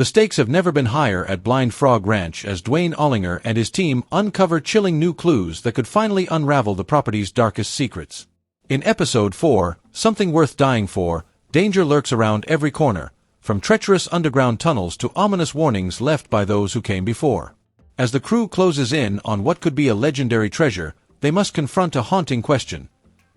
The stakes have never been higher at Blind Frog Ranch as Duane Ollinger and his team uncover chilling new clues that could finally unravel the property's darkest secrets. In Episode 4, Something Worth Dying For, danger lurks around every corner, from treacherous underground tunnels to ominous warnings left by those who came before. As the crew closes in on what could be a legendary treasure, they must confront a haunting question.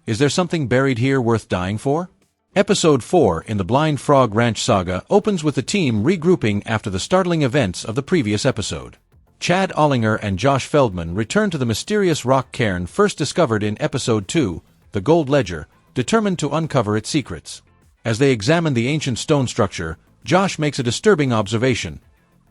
Is there something buried here worth dying for? Episode 4 in the Blind Frog Ranch saga opens with the team regrouping after the startling events of the previous episode. Chad Ollinger and Josh Feldman return to the mysterious rock cairn first discovered in Episode 2, The Gold Ledger, determined to uncover its secrets. As they examine the ancient stone structure, Josh makes a disturbing observation.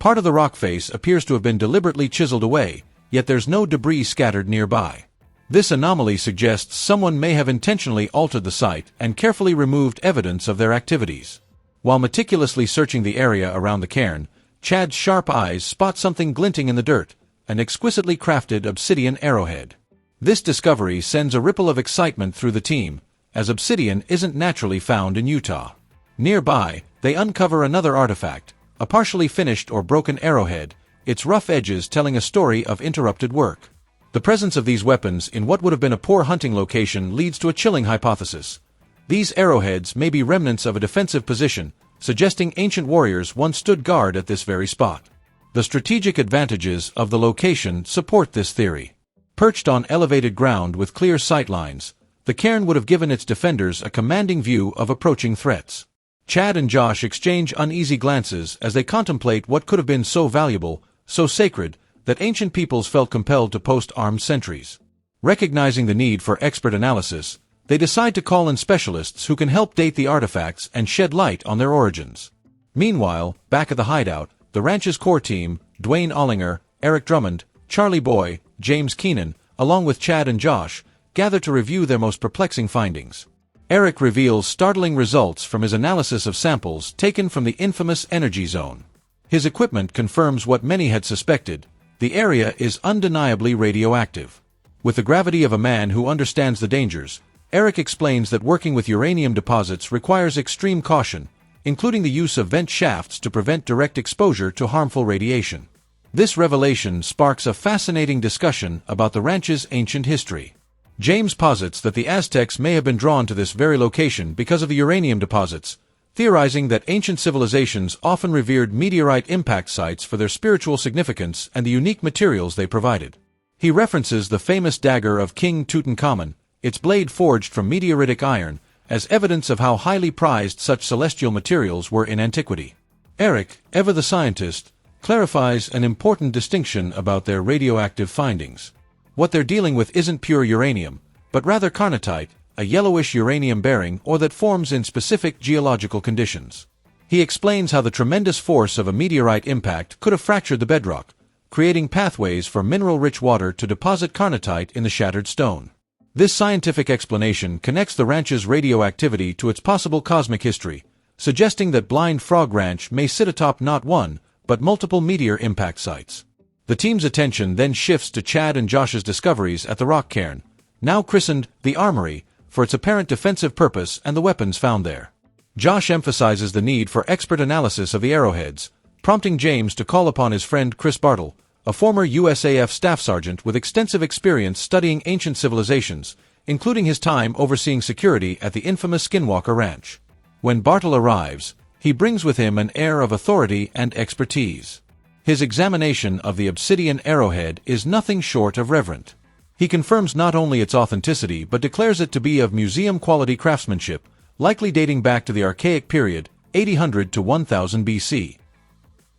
Part of the rock face appears to have been deliberately chiseled away, yet there's no debris scattered nearby. This anomaly suggests someone may have intentionally altered the site and carefully removed evidence of their activities. While meticulously searching the area around the cairn, Chad's sharp eyes spot something glinting in the dirt, an exquisitely crafted obsidian arrowhead. This discovery sends a ripple of excitement through the team, as obsidian isn't naturally found in Utah. Nearby, they uncover another artifact, a partially finished or broken arrowhead, its rough edges telling a story of interrupted work. The presence of these weapons in what would have been a poor hunting location leads to a chilling hypothesis. These arrowheads may be remnants of a defensive position, suggesting ancient warriors once stood guard at this very spot. The strategic advantages of the location support this theory. Perched on elevated ground with clear sightlines, the cairn would have given its defenders a commanding view of approaching threats. Chad and Josh exchange uneasy glances as they contemplate what could have been so valuable, so sacred, that ancient peoples felt compelled to post armed sentries. Recognizing the need for expert analysis, they decide to call in specialists who can help date the artifacts and shed light on their origins. Meanwhile, back at the hideout, the ranch's core team, Duane Ollinger, Eric Drummond, Charlie Boy, James Keenan, along with Chad and Josh, gather to review their most perplexing findings. Eric reveals startling results from his analysis of samples taken from the infamous energy zone. His equipment confirms what many had suspected: the area is undeniably radioactive. With the gravity of a man who understands the dangers, Eric explains that working with uranium deposits requires extreme caution, including the use of vent shafts to prevent direct exposure to harmful radiation. This revelation sparks a fascinating discussion about the ranch's ancient history. James posits that the Aztecs may have been drawn to this very location because of the uranium deposits, theorizing that ancient civilizations often revered meteorite impact sites for their spiritual significance and the unique materials they provided. He references the famous dagger of King Tutankhamun, its blade forged from meteoritic iron, as evidence of how highly prized such celestial materials were in antiquity. Eric, ever the scientist, clarifies an important distinction about their radioactive findings. What they're dealing with isn't pure uranium, but rather carnotite, a yellowish uranium-bearing ore that forms in specific geological conditions. He explains how the tremendous force of a meteorite impact could have fractured the bedrock, creating pathways for mineral-rich water to deposit carnotite in the shattered stone. This scientific explanation connects the ranch's radioactivity to its possible cosmic history, suggesting that Blind Frog Ranch may sit atop not one, but multiple meteor impact sites. The team's attention then shifts to Chad and Josh's discoveries at the rock cairn, now christened the Armory, for its apparent defensive purpose and the weapons found there. Josh emphasizes the need for expert analysis of the arrowheads, prompting James to call upon his friend Chris Bartle, a former USAF staff sergeant with extensive experience studying ancient civilizations, including his time overseeing security at the infamous Skinwalker Ranch. When Bartle arrives, he brings with him an air of authority and expertise. His examination of the obsidian arrowhead is nothing short of reverent. He confirms not only its authenticity but declares it to be of museum-quality craftsmanship, likely dating back to the Archaic period, 800 to 1000 BC.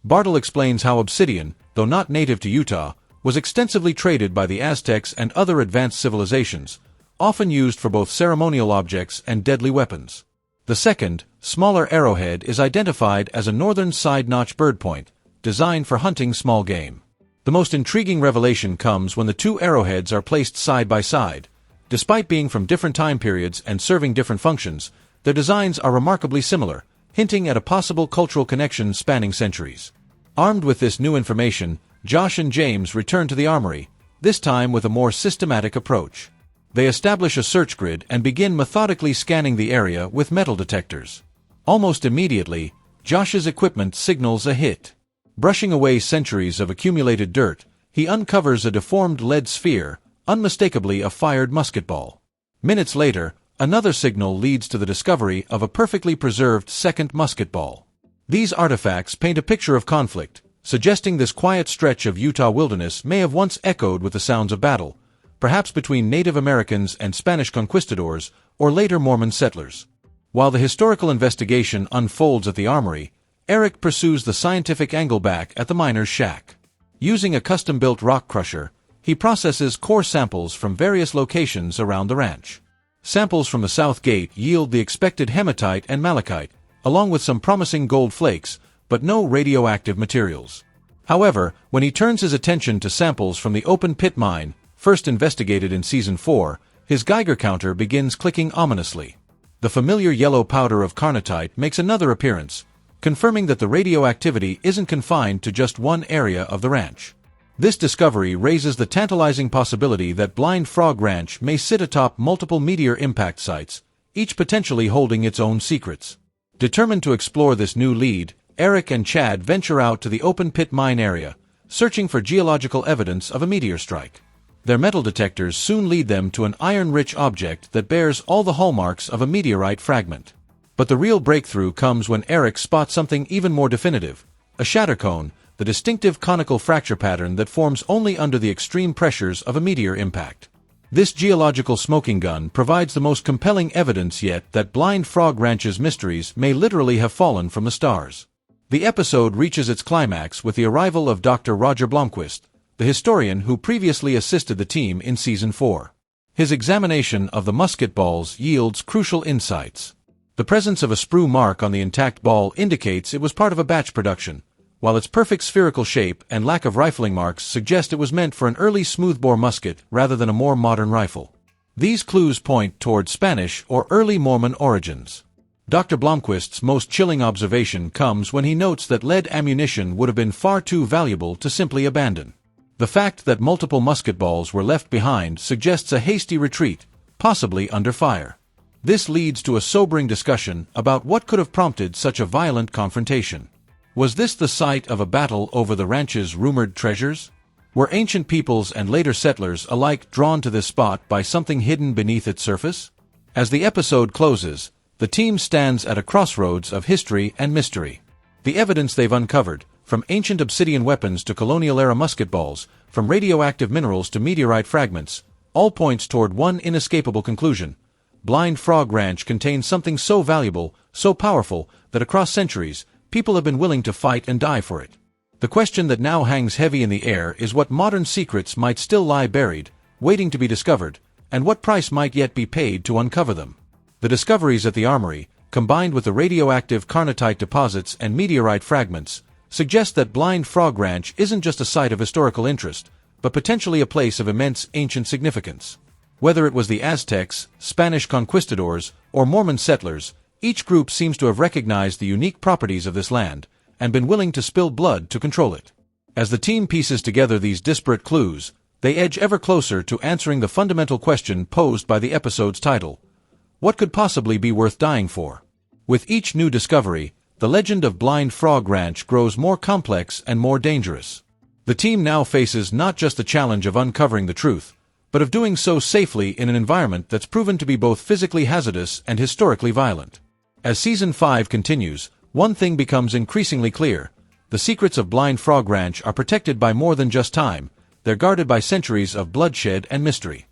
Bartle explains how obsidian, though not native to Utah, was extensively traded by the Aztecs and other advanced civilizations, often used for both ceremonial objects and deadly weapons. The second, smaller arrowhead is identified as a northern side-notch bird point, designed for hunting small game. The most intriguing revelation comes when the two arrowheads are placed side by side. Despite being from different time periods and serving different functions, their designs are remarkably similar, hinting at a possible cultural connection spanning centuries. Armed with this new information, Josh and James return to the armory, this time with a more systematic approach. They establish a search grid and begin methodically scanning the area with metal detectors. Almost immediately, Josh's equipment signals a hit. Brushing away centuries of accumulated dirt, he uncovers a deformed lead sphere, unmistakably a fired musket ball. Minutes later, another signal leads to the discovery of a perfectly preserved second musket ball. These artifacts paint a picture of conflict, suggesting this quiet stretch of Utah wilderness may have once echoed with the sounds of battle, perhaps between Native Americans and Spanish conquistadors, or later Mormon settlers. While the historical investigation unfolds at the armory, Eric pursues the scientific angle back at the miner's shack. Using a custom-built rock crusher, he processes core samples from various locations around the ranch. Samples from the south gate yield the expected hematite and malachite, along with some promising gold flakes, but no radioactive materials. However, when he turns his attention to samples from the open pit mine, first investigated in Season 4, his Geiger counter begins clicking ominously. The familiar yellow powder of carnotite makes another appearance, confirming that the radioactivity isn't confined to just one area of the ranch. This discovery raises the tantalizing possibility that Blind Frog Ranch may sit atop multiple meteor impact sites, each potentially holding its own secrets. Determined to explore this new lead, Eric and Chad venture out to the open pit mine area, searching for geological evidence of a meteor strike. Their metal detectors soon lead them to an iron-rich object that bears all the hallmarks of a meteorite fragment. But the real breakthrough comes when Eric spots something even more definitive: a shatter cone, the distinctive conical fracture pattern that forms only under the extreme pressures of a meteor impact. This geological smoking gun provides the most compelling evidence yet that Blind Frog Ranch's mysteries may literally have fallen from the stars. The episode reaches its climax with the arrival of Dr. Roger Blomquist, the historian who previously assisted the team in Season 4. His examination of the musket balls yields crucial insights. The presence of a sprue mark on the intact ball indicates it was part of a batch production, while its perfect spherical shape and lack of rifling marks suggest it was meant for an early smoothbore musket rather than a more modern rifle. These clues point toward Spanish or early Mormon origins. Dr. Blomquist's most chilling observation comes when he notes that lead ammunition would have been far too valuable to simply abandon. The fact that multiple musket balls were left behind suggests a hasty retreat, possibly under fire. This leads to a sobering discussion about what could have prompted such a violent confrontation. Was this the site of a battle over the ranch's rumored treasures? Were ancient peoples and later settlers alike drawn to this spot by something hidden beneath its surface? As the episode closes, the team stands at a crossroads of history and mystery. The evidence they've uncovered, from ancient obsidian weapons to colonial-era musket balls, from radioactive minerals to meteorite fragments, all points toward one inescapable conclusion: Blind Frog Ranch contains something so valuable, so powerful, that across centuries, people have been willing to fight and die for it. The question that now hangs heavy in the air is what modern secrets might still lie buried, waiting to be discovered, and what price might yet be paid to uncover them. The discoveries at the armory, combined with the radioactive carnotite deposits and meteorite fragments, suggest that Blind Frog Ranch isn't just a site of historical interest, but potentially a place of immense ancient significance. Whether it was the Aztecs, Spanish conquistadors, or Mormon settlers, each group seems to have recognized the unique properties of this land, and been willing to spill blood to control it. As the team pieces together these disparate clues, they edge ever closer to answering the fundamental question posed by the episode's title: what could possibly be worth dying for? With each new discovery, the legend of Blind Frog Ranch grows more complex and more dangerous. The team now faces not just the challenge of uncovering the truth, but of doing so safely in an environment that's proven to be both physically hazardous and historically violent. As Season 5 continues, one thing becomes increasingly clear: the secrets of Blind Frog Ranch are protected by more than just time, they're guarded by centuries of bloodshed and mystery.